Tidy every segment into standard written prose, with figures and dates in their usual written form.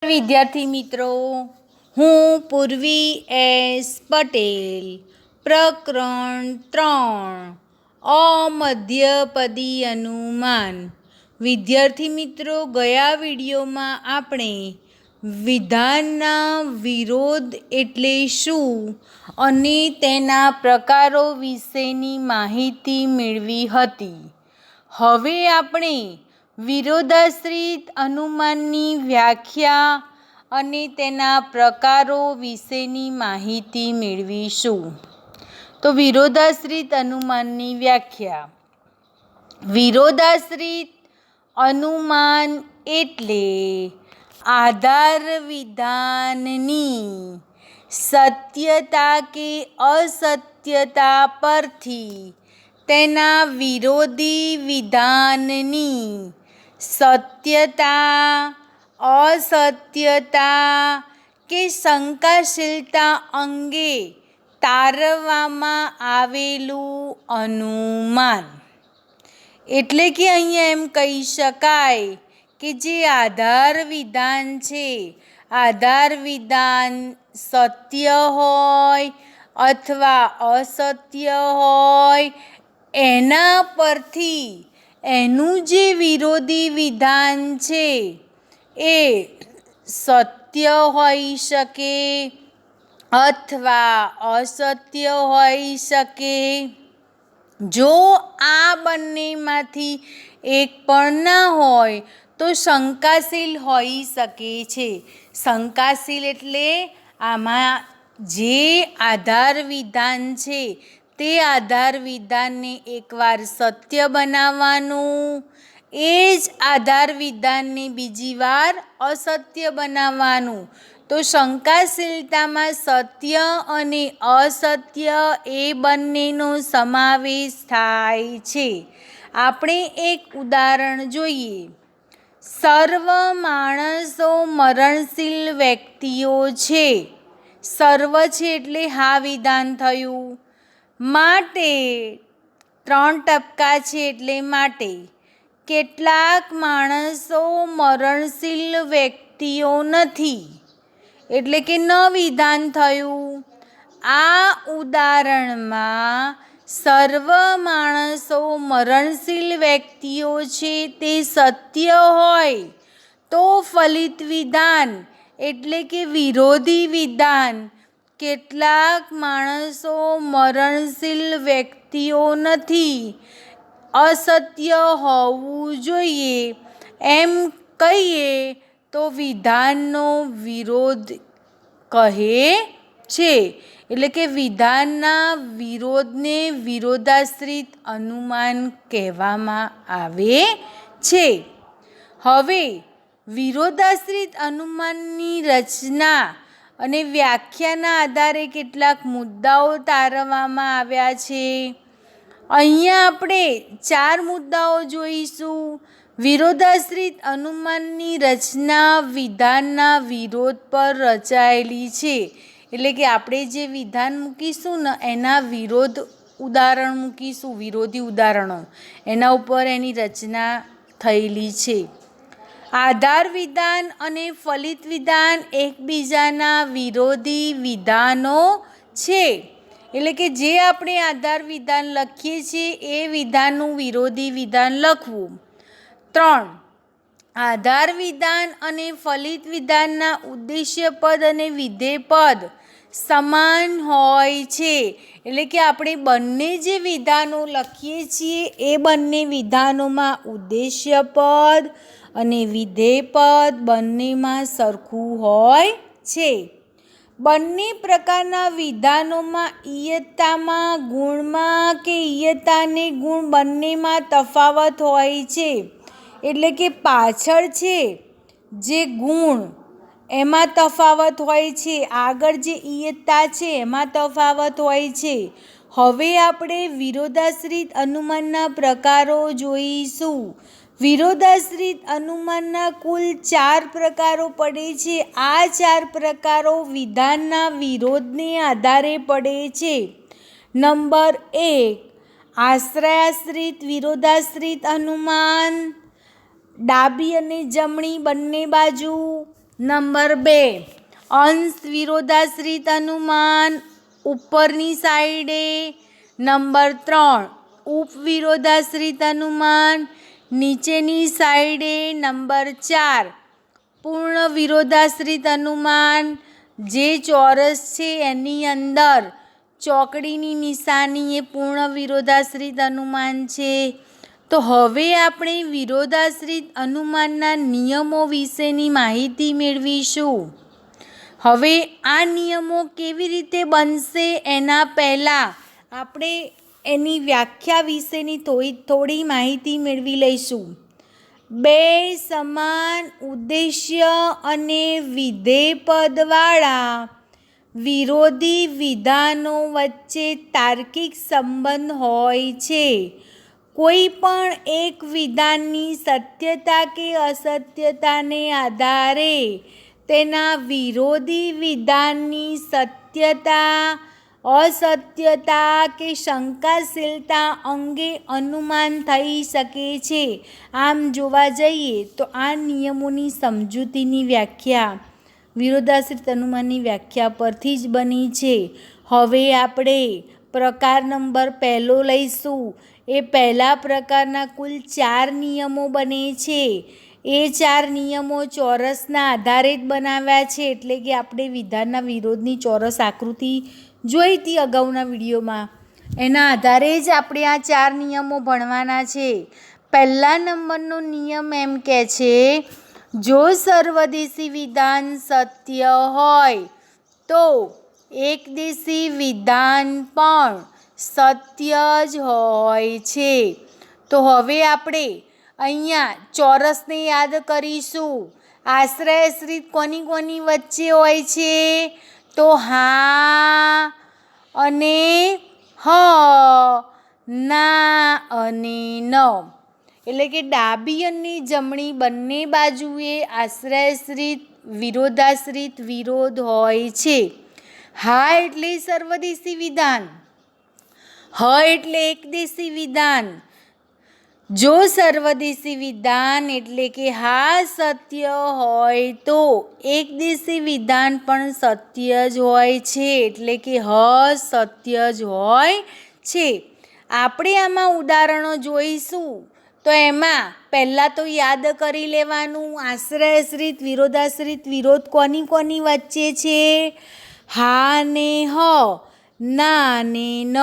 વિદ્યાર્થી મિત્રો, હું પૂર્વી એસ પટેલ, પ્રકરણ 3 અમધ્યપદી અનુમાન. વિદ્યાર્થી મિત્રો, ગયા વિડીયોમાં આપણે વિધાનના વિરોધ એટલે શું અને તેના પ્રકારો વિશેની માહિતી મેળવી હતી. હવે આપણે વિરોધાશ્રિત અનુમાનની વ્યાખ્યા અને તેના પ્રકારો વિશેની માહિતી મેળવીશું. તો વિરોધાશ્રિત અનુમાનની વ્યાખ્યા. વિરોધાશ્રિત અનુમાન એટલે આધાર વિધાનની સત્યતા કે અસત્યતા પરથી તેના વિરોધી વિધાનની સત્યતા, અસત્યતા કે શંકાશીલતા અંગે તારવવામાં આવેલું અનુમાન. એટલે કે અહીંયા એમ કહી શકાય કે જે આધાર વિધાન છે, આધાર વિધાન સત્ય હોય અથવા અસત્ય હોય, એના પરથી એનું જે વિરોધી વિધાન છે એ સત્ય હોઈ શકે અથવા અસત્ય હોઈ શકે. જો આ બંનેમાંથી એક પણ ના હોય તો શંકાશીલ હોઈ શકે છે. શંકાશીલ એટલે આમાં જે આધાર વિધાન છે તે આધાર વિધાનને એકવાર સત્ય બનાવવાનું, એ જ આધાર વિધાનને બીજી વાર અસત્ય બનાવવાનું. તો શંકાશીલતામાં સત્ય અને અસત્ય એ બંનેનો સમાવેશ થાય છે. આપણે એક ઉદાહરણ જોઈએ. સર્વ માણસો મરણશીલ વ્યક્તિઓ છે. સર્વ છે એટલે હા વિધાન થયું. માટે 3 ટપકા છે એટલે માટે. કેટલાક માણસો મરણશીલ વ્યક્તિઓ નથી એટલે કે ન વિધાન થયું. આ ઉદાહરણમાં સર્વ માણસો મરણશીલ વ્યક્તિઓ છે તે સત્ય હોય તો ફલિત વિધાન એટલે કે વિરોધી વિધાન કેટલાક માણસો મરણશીલ વ્યક્તિઓ નથી અસત્ય હોવું જોઈએ એમ કહીએ તો વિધાનનો વિરોધ કહે છે. એટલે કે વિધાનના વિરોધને વિરોધાશ્રિત અનુમાન કહેવામાં આવે છે. હવે વિરોધાશ્રિત અનુમાનની રચના અને વ્યાખ્યાના આધારે કેટલાક મુદ્દાઓ તારવવામાં આવ્યા છે. અહીંયા આપણે 4 મુદ્દાઓ જોઈશું. વિરોધાશ્રિત અનુમાનની રચના વિધાનના વિરોધ પર રચાયેલી છે. એટલે કે આપણે જે વિધાન મૂકીશું ને એના વિરોધ ઉદાહરણ મૂકીશું, વિરોધી ઉદાહરણો, એના ઉપર એની રચના થયેલી છે. આધાર વિધાન અને ફલિત વિધાન એકબીજાના વિરોધી વિધાનો છે. એટલે કે જે આપણે આધાર વિધાન લખીએ છીએ એ વિધાનનું વિરોધી વિધાન લખવું. 3. આધાર વિધાન અને ફલિત વિધાનના ઉદ્દેશ્ય પદ અને વિધેય પદ સમાન હોય છે. એટલે કે આપણે બંને જે વિધાનો લખીએ છીએ એ બંને વિધાનોમાં ઉદ્દેશ્ય પદ અને વિધેય પદ બંનેમાં સરખું હોય છે. બંને પ્રકારના વિધાનોમાં ઇયત્તામાં, ગુણમાં કે ઇયત્તાને ગુણ બંનેમાં તફાવત હોય છે. એટલે કે પાછળ છે જે ગુણ એમાં તફાવત હોય છે, આગળ જે ઇયત્તા છે એમાં તફાવત હોય છે. હવે આપણે વિરોધાશ્રિત અનુમાનના પ્રકારો જોઈશું. વિરોધાશ્રિત અનુમાનના કુલ 4 પ્રકારો પડે છે. આ 4 પ્રકારો વિધાનના વિરોધને આધારે પડે છે. નંબર 1, આશ્રયાશ્રિત વિરોધાશ્રિત અનુમાન. ડાબી અને જમણી બંને બાજુ નંબર 2, અંશ વિરોધાશ્રિત અનુમાન ઉપરની સાઈડે. નંબર 3, ઉપવિરોધાશ્રિત અનુમાન નીચેની સાઈડે. નંબર 4, પૂર્ણ વિરોધાશ્રિત અનુમાન, જે ચોરસ છે એની અંદર ચોકડીની નિશાની એ પૂર્ણ વિરોધાશ્રિત અનુમાન છે. તો હવે આપણે વિરોધાશ્રિત અનુમાનના નિયમો વિશેની માહિતી મેળવીશું. હવે આ નિયમો કેવી રીતે બનશે એના પહેલાં આપણે એની વ્યાખ્યા વિશેની થોડી માહિતી મેળવી લઈશું. 2 સમાન ઉદ્દેશ્ય અને વિધેય પદવાળા વિરોધી વિધાનો વચ્ચે તાર્કિક સંબંધ હોય છે. કોઈ પણ એક વિધાનની સત્યતા કે અસત્યતાને આધારે તેના વિરોધી વિધાનની સત્યતા, અસત્યતા કે શંકાશીલતા અંગે અનુમાન થઈ શકે છે. આમ જોવા જઈએ તો આ નિયમોની સમજૂતીની વ્યાખ્યા વિરોધાશ્રિત અનુમાનની વ્યાખ્યા પરથી જ બની છે. હવે આપણે પ્રકાર નંબર 1 લઈશું. એ પહેલા પ્રકારના કુલ 4 નિયમો બને છે. એ 4 નિયમો ચોરસના આધારે જ બનાવ્યા છે. એટલે કે આપણે વિધાનના વિરોધની ચોરસ આકૃતિ જોઈ હતી અગાઉના વિડીયોમાં. એના આધારે જ આપણે આ 4 નિયમો ભણવાના છે. પહેલા નંબરનો નિયમ એમ કહે છે, જો સર્વદેશી વિધાન સત્ય હોય તો એકદેશી વિધાન પણ સત્ય જ હોય છે. તો હવે આપણે અહીંયા ચોરસને યાદ કરીશું. આશ્રયશ્રિત કોની વચ્ચે હોય છે? તો હા અને હ, ના અને ન. એટલે કે ડાબી અને જમણી બંને બાજુએ આશ્રયશ્રિત વિરોધાશ્રિત વિરોધ હોય છે. હા એટલે સર્વદેશી વિધાન, હ એટલે એકદેશી વિધાન. જો સર્વદેશી વિધાન એટલે કે હા સત્ય હોય તો એકદેશી વિધાન પણ સત્ય જ હોય છે. એટલે કે હ સત્ય જ હોય છે. આપણે આમાં ઉદાહરણો જોઈશું. તો એમાં પહેલાં તો યાદ કરી લેવાનું, આશ્રયશ્રિત વિરોધાશ્રિત વિરોધ કોની વચ્ચે છે? હા ને હ, ના ને ન.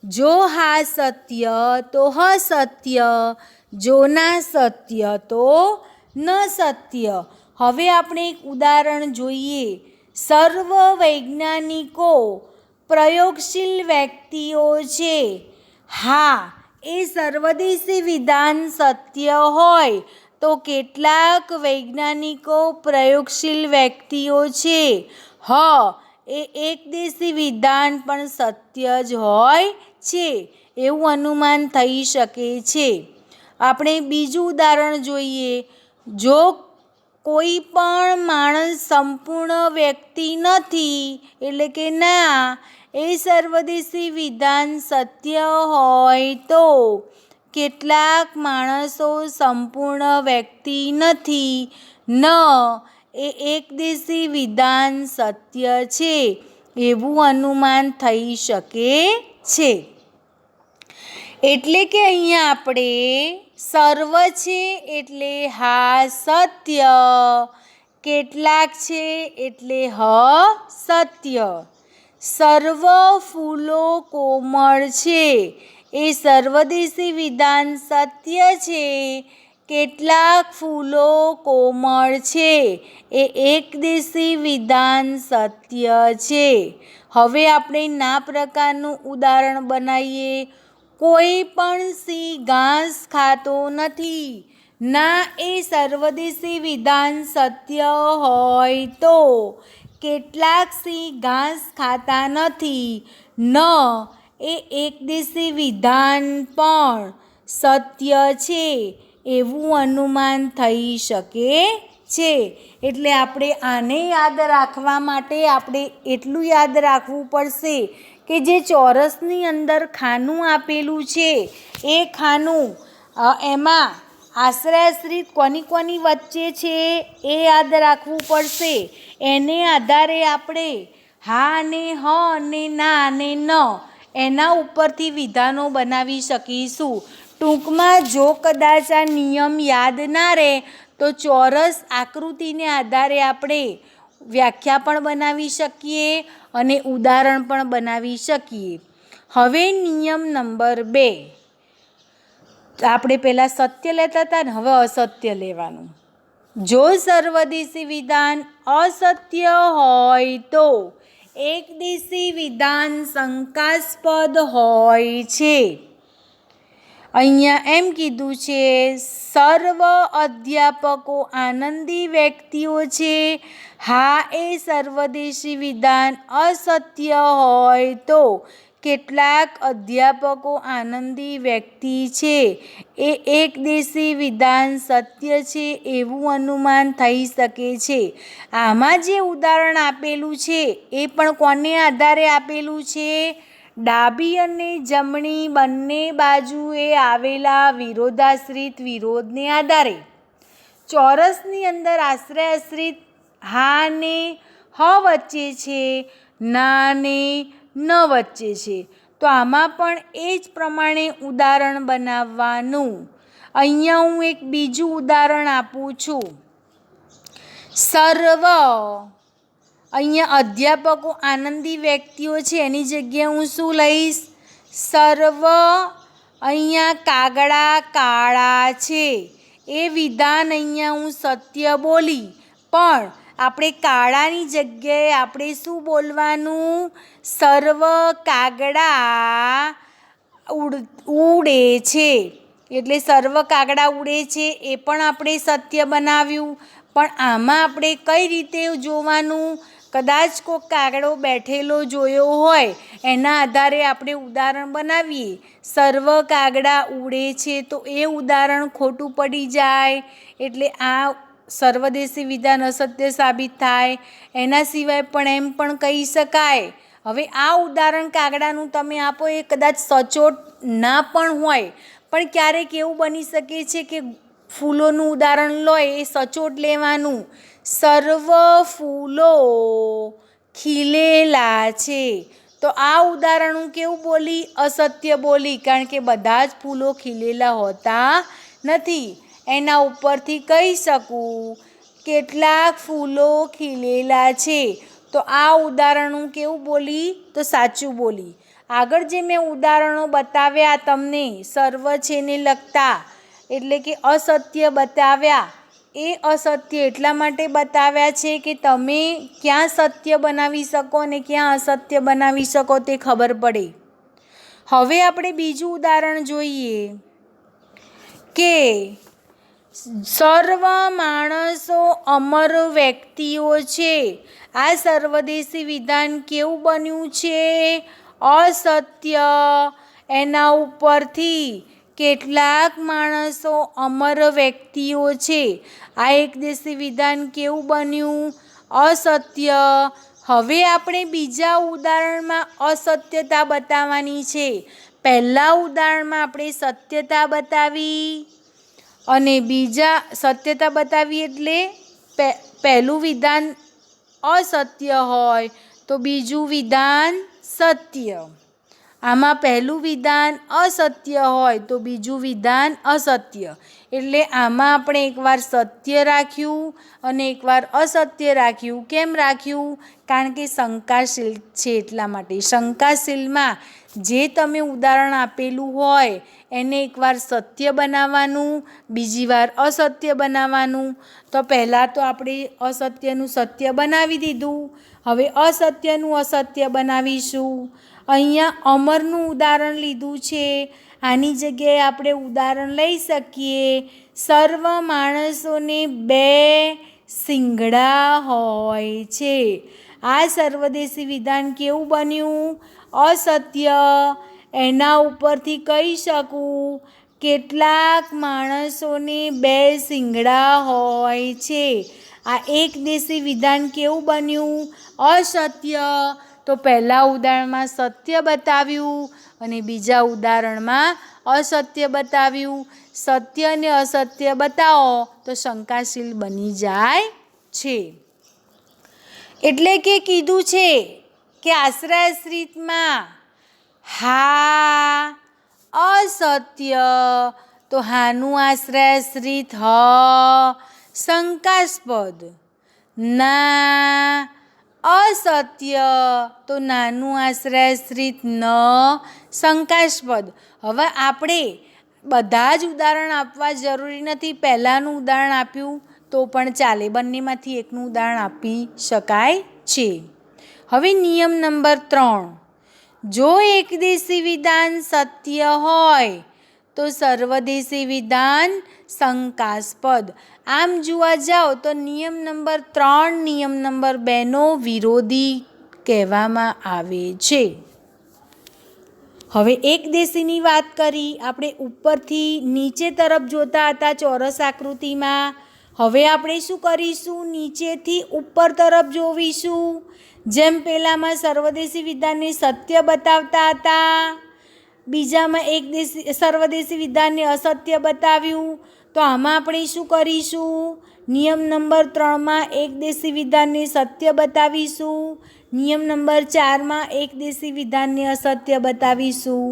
જો હા સત્ય તો હ સત્ય, જો ના સત્ય તો ન સત્ય. હવે આપણે એક ઉદાહરણ જોઈએ. સર્વ વૈજ્ઞાનિકો પ્રયોગશીલ વ્યક્તિઓ છે. હા એ સર્વદેશી વિધાન સત્ય હોય તો કેટલાક વૈજ્ઞાનિકો પ્રયોગશીલ વ્યક્તિઓ છે. હ એ એકદેશી વિધાન પણ સત્ય જ હોય છે. એવું અનુમાન થઈ શકે છે. આપણે બીજું ઉદાહરણ જોઈએ. જો કોઈ પણ માણસ સંપૂર્ણ વ્યક્તિ નથી, એટલે કે ના એ સર્વદેશી વિધાન સત્ય હોય તો કેટલાક માણસો સંપૂર્ણ વ્યક્તિ નથી, ન એ એકદેશી વિધાન સત્ય છે. એવું અનુમાન થઈ શકે છે. એટલે કે અહીંયા આપણે સર્વ છે એટલે હા સત્ય, કેટલાક છે એટલે હ સત્ય. સર્વ ફૂલો કોમળ છે એ સર્વદેશી વિધાન સત્ય છે, કેટલાક ફૂલો કોમળ છે એ એકદેશી વિધાન સત્ય છે. હવે આપણે ના પ્રકારનું ઉદાહરણ બનાવીએ. કોઈ પણ સિંહ ઘાસ ખાતો નથી. ના એ સર્વદેશી વિધાન સત્ય હોય તો કેટલાક સિંહ ઘાસ ખાતા નથી, ન એ એકદેશી વિધાન પણ સત્ય છે. એવું અનુમાન થઈ શકે છે. એટલે આપણે આને યાદ રાખવા માટે આપણે એટલું યાદ રાખવું પડશે કે જે ચોરસની અંદર ખાનું આપેલું છે એ ખાનું એમાં આશ્રયાશ્રિત કોની વચ્ચે છે એ યાદ રાખવું પડશે. એને આધારે આપણે હા ને હ ને ના ને ન એના ઉપરથી વિધાનો બનાવી શકીશું. ટૂંકમાં જો કદાચ આ નિયમ યાદ ના રહે તો ચોરસ આકૃતિને આધારે આપણે વ્યાખ્યા પણ બનાવી શકીએ અને ઉદાહરણ પણ બનાવી શકીએ. હવે નિયમ નંબર 2. આપણે પહેલાં સત્ય લેતા હતા ને, હવે અસત્ય લેવાનું. જો સર્વદેશી વિધાન અસત્ય હોય તો એકદેશી વિધાન શંકાસ્પદ હોય છે. અહીંયા એમ કીધું છે, સર્વ અધ્યાપકો આનંદી વ્યક્તિઓ છે. હા, એ સર્વદેશી વિધાન અસત્ય હોય તો કેટલાક અધ્યાપકો આનંદી વ્યક્તિ છે. એ એકદેશી વિધાન સત્ય છે એવું અનુમાન થઈ શકે છે. આમાં જે ઉદાહરણ આપેલું છે એ પણ કોને આધારે આપેલું છે? ડાબી અને જમણી બંને બાજુએ આવેલા વિરોધાશ્રિત વિરોધને આધારે. ચોરસની અંદર આશ્રયાશ્રિત હા ને હ વચ્ચે છે, ના ને ન વચ્ચે છે. તો આમાં પણ એ જ પ્રમાણે ઉદાહરણ બનાવવાનું. અહીંયા હું એક બીજું ઉદાહરણ આપું છું. સર્વ, અહીંયા અધ્યાપકો આનંદી વ્યક્તિઓ છે એની જગ્યાએ હું શું લઈશ? સર્વ. અહીંયા કાગડા કાળા છે એ વિધાન અહીંયા હું સત્ય બોલી, પણ આપણે કાળાની જગ્યાએ આપણે શું બોલવાનું? સર્વ કાગડા ઉડે છે. એટલે સર્વ કાગડા ઉડે છે એ પણ આપણે સત્ય બનાવ્યું. પણ આમાં આપણે કઈ રીતે જોવાનું? કદાચ કોઈ કાગડો બેઠેલો જોયો હોય એના આધારે આપણે ઉદાહરણ બનાવીએ. સર્વ કાગડા ઉડે છે તો એ ઉદાહરણ ખોટું પડી જાય. એટલે આ સર્વદેશી વિધાન અસત્ય સાબિત થાય. એના સિવાય પણ એમ પણ કહી શકાય. હવે આ ઉદાહરણ કાગડાનું તમે આપો એ કદાચ સચોટ ના પણ હોય, પણ ક્યારેક એવું બની શકે છે કે ફૂલોનું ઉદાહરણ લો એ સચોટ લેવાનું. સર્વ ફૂલો ખીલેલા છે. તો આ ઉદાહરણ હું કેવું બોલી? અસત્ય બોલી, કારણ કે બધા જ ફૂલો ખીલેલા હોતા નથી. એના ઉપરથી કહી શકું કેટલાક ફૂલો ખીલેલા છે. તો આ ઉદાહરણ હું કેવું બોલી? તો સાચું બોલી. આગળ જે મેં ઉદાહરણો બતાવ્યા તમને સર્વ છે ને લગતા, એટલે કે અસત્ય બતાવ્યા. એ અસત્ય એટલા માટે બતાવ્યા છે કે તમે ક્યાં સત્ય બનાવી શકો ને ક્યાં અસત્ય બનાવી શકો તે ખબર પડે. હવે આપણે બીજું ઉદાહરણ જોઈએ કે સર્વ માણસો અમર વ્યક્તિઓ છે. આ સર્વદેશી વિધાન કેવું બન્યું છે? અસત્ય. એના ઉપરથી કેટલાક માણસો અમર વ્યક્તિઓ છે. આ એકદેશી વિધાન કેવું બન્યું? અસત્ય. હવે આપણે બીજા ઉદાહરણમાં અસત્યતા બતાવવાની છે. પહેલા ઉદાહરણમાં આપણે સત્યતા બતાવી અને બીજા સત્યતા બતાવી એટલે પહેલું વિધાન અસત્ય હોય તો બીજું વિધાન સત્ય. આમાં પહેલું વિધાન અસત્ય હોય તો બીજું વિધાન અસત્ય. એટલે આમાં આપણે એકવાર સત્ય રાખ્યું અને એકવાર અસત્ય રાખ્યું. કેમ રાખ્યું? કારણ કે શંકાશીલ છે એટલા માટે. શંકાશીલમાં જે તમે ઉદાહરણ આપેલું હોય એને એકવાર સત્ય બનાવવાનું, બીજી વાર અસત્ય બનાવવાનું. તો પહેલાં તો આપણે અસત્યનું સત્ય બનાવી દીધું. હવે અસત્યનું અસત્ય બનાવીશું. અહીંયા અમરનું ઉદાહરણ લીધું છે. આની જગ્યાએ આપણે ઉદાહરણ લઈ શકીએ. સર્વ માણસોને 2 શિંગડા હોય છે. આ સર્વદેશી વિધાન કેવું બન્યું? અસત્ય. એના ઉપરથી કહી શકું કેટલાક માણસોને 2 શિંગડા હોય છે. આ એકદેશી વિધાન કેવું બન્યું? અસત્ય. તો પહેલા ઉદાહરણમાં સત્ય બતાવ્યું અને બીજા ઉદાહરણમાં અસત્ય બતાવ્યું. સત્ય અને અસત્ય બતાવો તો શંકાશીલ બની જાય છે. એટલે કે કીધું છે કે આશ્રયાશ્રિતમાં હા અસત્ય, તો હાનું આશ્રયાશ્રિત હ શંકાસ્પદ, ના અસત્ય તો નાનું આશ્રયાશ્રિત ન શંકાસ્પદ. હવે આપણે બધા જ ઉદાહરણ આપવા જરૂરી નથી. પહેલાંનું ઉદાહરણ આપ્યું તો પણ ચાલે, બંનેમાંથી એકનું ઉદાહરણ આપી શકાય છે. હવે નિયમ નંબર 3, જો એકદેશી વિધાન સત્ય હોય તો સર્વદેશી વિધાન શંકાસ્પદ. આમ જોવા જાઓ તો નિયમ નંબર 3 નિયમ નંબર 2નો વિરોધી કહેવામાં આવે છે. હવે એકદેશીની વાત કરી, આપણે ઉપરથી નીચે તરફ જોતા હતા ચોરસ આકૃતિમાં. હવે આપણે શું કરીશું, નીચેથી ઉપર તરફ જોવીશું. જેમ પહેલામાં સર્વદેશી વિધાનને સત્ય બતાવતા હતા, બીજામાં સર્વદેશી વિધાનને અસત્ય બતાવ્યું, તો આમાં આપણે શું કરીશું, નિયમ નંબર 3માં એકદેશી વિધાનને સત્ય બતાવીશું, નિયમ નંબર 4માં એકદેશી વિધાનને અસત્ય બતાવીશું.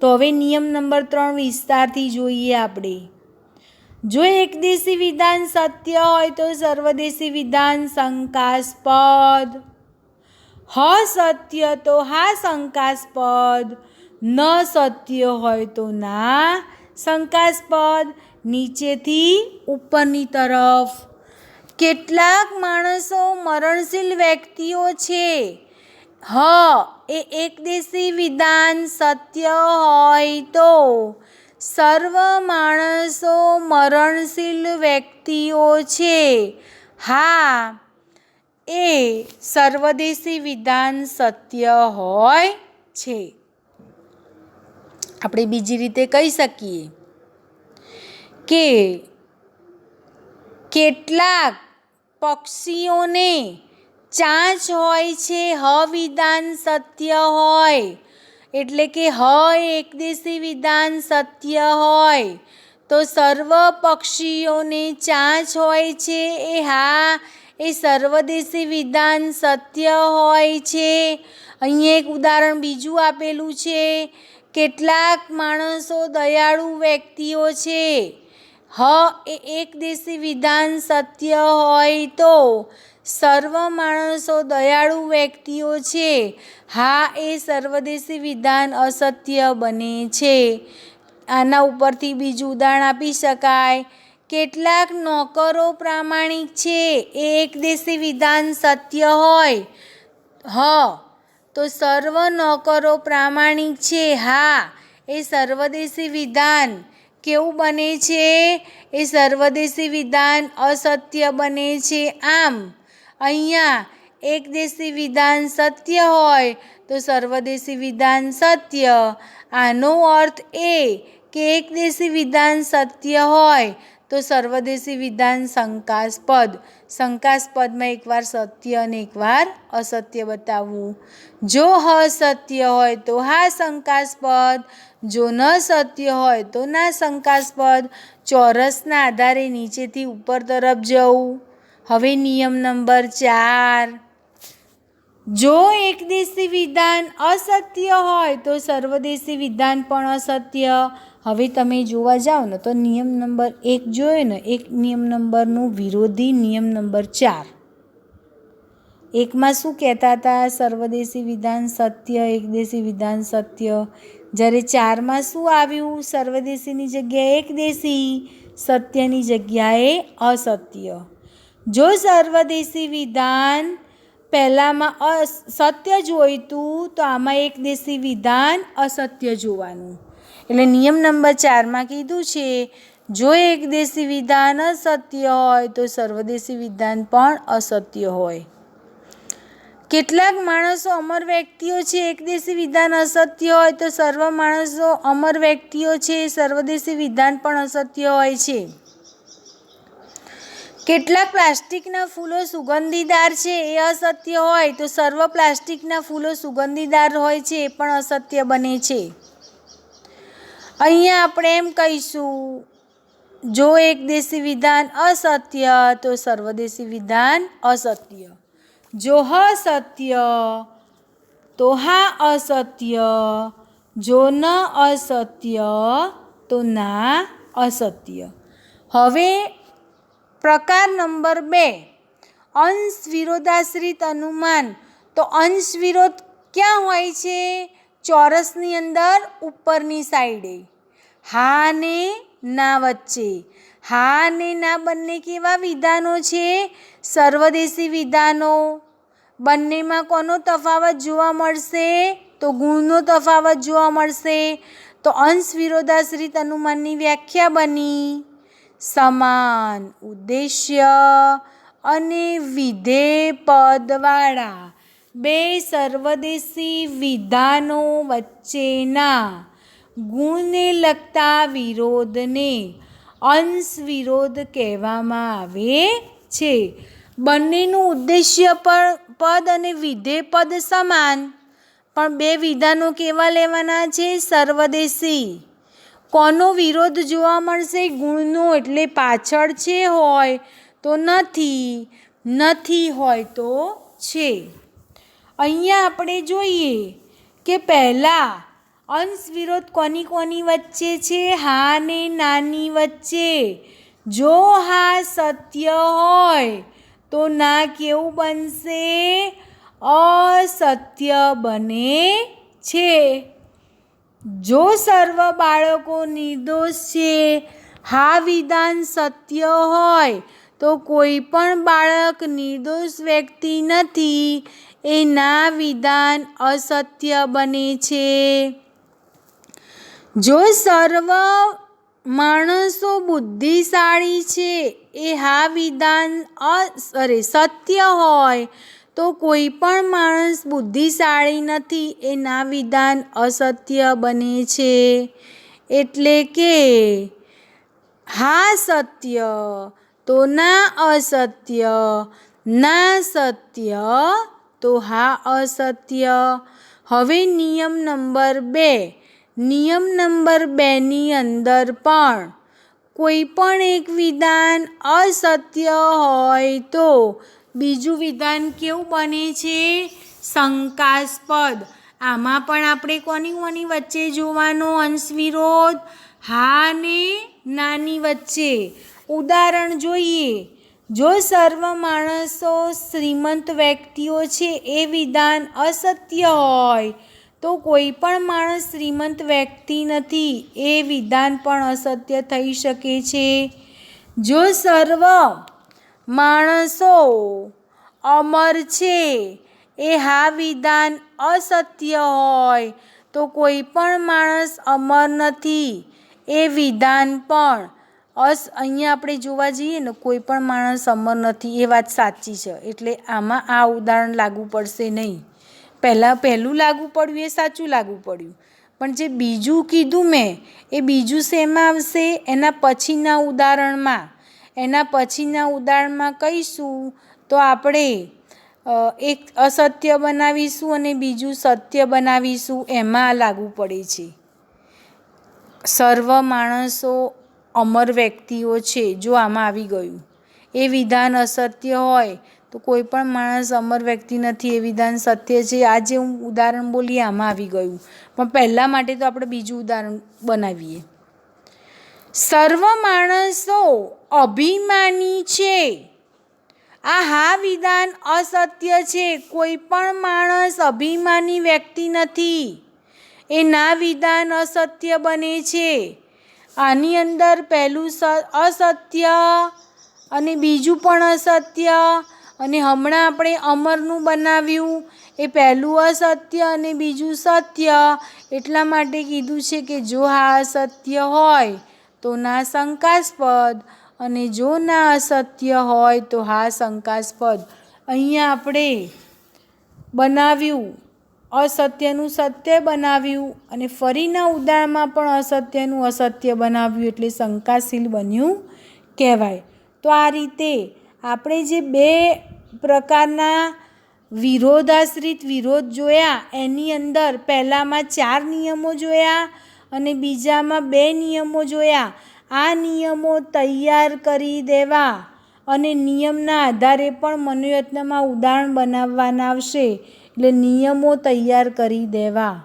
તો હવે નિયમ નંબર 3 વિસ્તારથી જોઈએ આપણે. જો એકદેશી વિધાન સત્ય હોય તો સર્વદેશી વિધાન શંકાસ્પદ, સત્ય તો હા શંકાસ્પદ, ન સત્ય હોય તો ના શંકાસ્પદ. નીચેથી ઉપરની તરફ, કેટલાક માણસો મરણશીલ વ્યક્તિઓ છે. એ એકદેશી વિધાન સત્ય હોય તો સર્વ માણસો મરણશીલ વ્યક્તિઓ છે. હા, એ સર્વદેશી વિધાન સત્ય હોય છે. આપણે બીજી રીતે કહી શકીએ કે કેટલાક પક્ષીઓને ચાંચ હોય છે, વિધાન સત્ય હોય. એટલે કે એકદેશી વિધાન સત્ય હોય તો સર્વ પક્ષીઓને ચાંચ હોય છે, એ સર્વદેશી વિધાન સત્ય હોય છે. અહીંયા એક ઉદાહરણ બીજું આપેલું છે, કેટલાક માણસો દયાળુ વ્યક્તિઓ છે. એ એકદેશી વિધાન સત્ય હોય તો સર્વ માણસો દયાળુ વ્યક્તિઓ છે. એ સર્વદેશી વિધાન અસત્ય બને છે. આના ઉપરથી બીજું ઉદાહરણ આપી શકાય, કેટલાક નોકરો પ્રામાણિક છે. એ એકદેશી વિધાન સત્ય હોય તો સર્વ નોકરો પ્રામાણિક છે. એ સર્વદેશી વિધાન કેવું બને છે, એ સર્વદેશી વિધાન અસત્ય બને છે. આમ અહીંયા એકદેશી વિધાન સત્ય હોય તો સર્વદેશી વિધાન સત્ય. આનો અર્થ એ કે એકદેશી વિધાન સત્ય હોય તો સર્વદેશી વિધાન શંકાસ્પદ. શંકાસ્પદમાં એકવાર સત્ય અને એકવાર અસત્ય બતાવવું. જો સત્ય હોય તો શંકાસ્પદ, જો ન સત્ય હોય તો ના શંકાસ્પદ. ચોરસના આધારે નીચેથી ઉપર તરફ જવું. હવે નિયમ નંબર 4, જો એકદેશી વિધાન અસત્ય હોય તો સર્વદેશી વિધાન પણ અસત્ય. હવે તમે જોવા જાઓ ને તો નિયમ નંબર 1 જોયો ને, એક નિયમ નંબરનું વિરોધી નિયમ નંબર 4. એકમાં શું કહેતા હતા, સર્વદેશી વિધાન સત્ય, એકદેશી વિધાન સત્ય. જ્યારે 4માં શું આવ્યું, સર્વદેશીની જગ્યાએ એકદેશી, સત્યની જગ્યાએ અસત્ય. જો સર્વદેશી વિધાન પહેલામાં સત્ય જોઈતું તો આમાં એકદેશી વિધાન અસત્ય જોવાનું. એટલે નિયમ નંબર 4માં કીધું છે, જો એકદેશી વિધાન અસત્ય હોય તો સર્વદેશી વિધાન પણ અસત્ય હોય. કેટલાક માણસો અમર વ્યક્તિઓ છે. એકદેશી વિધાન અસત્ય હોય તો સર્વ માણસો અમર વ્યક્તિઓ છે. સર્વદેશી વિધાન પણ અસત્ય હોય છે. કેટલાક પ્લાસ્ટિકના ફૂલો સુગંધીદાર છે એ અસત્ય હોય તો સર્વ પ્લાસ્ટિકના ફૂલો સુગંધીદાર હોય છે એ પણ અસત્ય બને છે. અહીંયા આપણે એમ કહીશું, જો એકદેશી વિધાન અસત્ય તો સર્વદેશી વિધાન અસત્ય. જો હ સત્ય તો હા અસત્ય, જો ન અસત્ય તો ના અસત્ય. હવે પ્રકાર નંબર 2, અંશ વિરોધાશ્રિત અનુમાન. તો અંશ વિરોધ ક્યાં હોય છે? ચોરસની અંદર ઉપરની સાઈડે, હા ને ના વચ્ચે. હા ને ના બંને કેવા વિધાનો છે? સર્વદેશી વિધાનો. બંનેમાં કોનો તફાવત જોવા મળશે? તો ગુણનો તફાવત જોવા મળશે. તો અંશ વિરોધાશ્રિત અનુમાનની વ્યાખ્યા બની, સમાન ઉદ્દેશ્ય અને વિધેય પદવાળા બે સર્વદેશી વિધાનો વચ્ચેના ગુણને લગતા વિરોધને અંશ વિરોધ કહેવામાં આવે છે. બંનેનું ઉદ્દેશ્ય પદ અને વિધેય પદ સમાન, પણ બે વિધાનો કેવા લેવાના છે? સર્વદેશી. કોનો વિરોધ જોવા મળશે? ગુણનો. એટલે પાછળ છે હોય તો નથી, નથી હોય તો છે. અહીંયા આપણે જોઈએ કે પહેલાં અંશ વિરોધ કોની કોની વચ્ચે છે? હા ને નાની વચ્ચે. જો હા સત્ય હોય તો ના કેવું બનશે? અસત્ય બને છે. જો સર્વ બાળકો નિર્દોષ છે, હા વિધાન સત્ય હોય તો કોઈ પણ બાળક નિર્દોષ વ્યક્તિ નથી, એ ના વિધાન અસત્ય બને છે. જો સર્વ માણસો બુદ્ધિશાળી છે, એ હા વિધાન સત્ય હોય તો કોઈ પણ માણસ બુદ્ધિશાળી નથી, એ ના વિધાન અસત્ય બને છે. એટલે કે હા સત્ય તો ના અસત્ય, ના સત્ય તો હા અસત્ય. હવે નિયમ નંબર 2. નિયમ નંબર 2ની અંદર પણ કોઈ પણ એક વિધાન અસત્ય હોય તો બીજું વિધાન કેવું બને છે? શંકાસ્પદ. આમાં પણ આપણે કોની કોની વચ્ચે જોવાનો અંશ વિરોધ? હા ને નાની વચ્ચે. ઉદાહરણ જોઈએ. જો સર્વ માણસો શ્રીમંત વ્યક્તિઓ છે, એ વિધાન અસત્ય હોય તો કોઈ પણ માણસ શ્રીમંત વ્યક્તિ નથી, એ વિધાન પણ અસત્ય થઈ શકે છે. જો સર્વ માણસો અમર છે, એ હા વિધાન અસત્ય હોય તો કોઈ પણ માણસ અમર નથી, એ વિધાન પણ અહીંયા આપણે જોવા જઈએ ને, કોઈ પણ માણસ અમર નથી એ વાત સાચી છે. એટલે આમાં આ ઉદાહરણ લાગુ પડશે નહીં. પહેલું લાગુ પડ્યું એ સાચું લાગુ પડ્યું, પણ જે બીજું કીધું મેં એ બીજું શેમાં આવશે? એના પછીના ઉદાહરણમાં. એના પછીના ઉદાહરણમાં કહીશું તો આપણે એક અસત્ય બનાવીશું અને બીજું સત્ય બનાવીશું, એમાં લાગુ પડે છે. સર્વ માણસો અમર વ્યક્તિઓ છે, જો આમાં આવી ગયું એ વિધાન અસત્ય હોય તો કોઈ પણ માણસ અમર વ્યક્તિ નથી, એ વિધાન સત્ય છે. આ જે હું ઉદાહરણ બોલી આમાં આવી ગયું, પણ પહેલાં માટે તો આપણે બીજું ઉદાહરણ બનાવીએ. સર્વ માણસો અભિમાની છે, આ હા વિધાન અસત્ય છે. કોઈ પણ માણસ અભિમાની વ્યક્તિ નથી, એ ના વિધાન અસત્ય બને છે. આની અંદર પહેલું અસત્ય અને બીજું પણ અસત્ય, અને હમણાં આપણે અમરનું બનાવ્યું, એ પહેલું અસત્ય અને બીજું સત્ય. એટલા માટે કીધું છે કે જો હા અસત્ય હોય તો ના શંકાસ્પદ, અને જો ના અસત્ય હોય તો હા શંકાસ્પદ. અહીંયા આપણે બનાવ્યું, અસત્યનું સત્ય બનાવ્યું, અને ફરીના ઉદાહરણમાં પણ અસત્યનું અસત્ય બનાવ્યું, એટલે શંકાશીલ બન્યું કહેવાય. તો આ રીતે આપણે જે બે પ્રકારના વિરોધાશ્રિત વિરોધ જોયા એની અંદર પહેલામાં 4 નિયમો જોયા અને બીજામાં 2 નિયમો જોયા. આ નિયમો તૈયાર કરી દેવા અને નિયમના આધારે પણ મનોયત્નમાં ઉદાહરણ બનાવવાના આવશે. એટલે નિયમો તૈયાર કરી દેવા.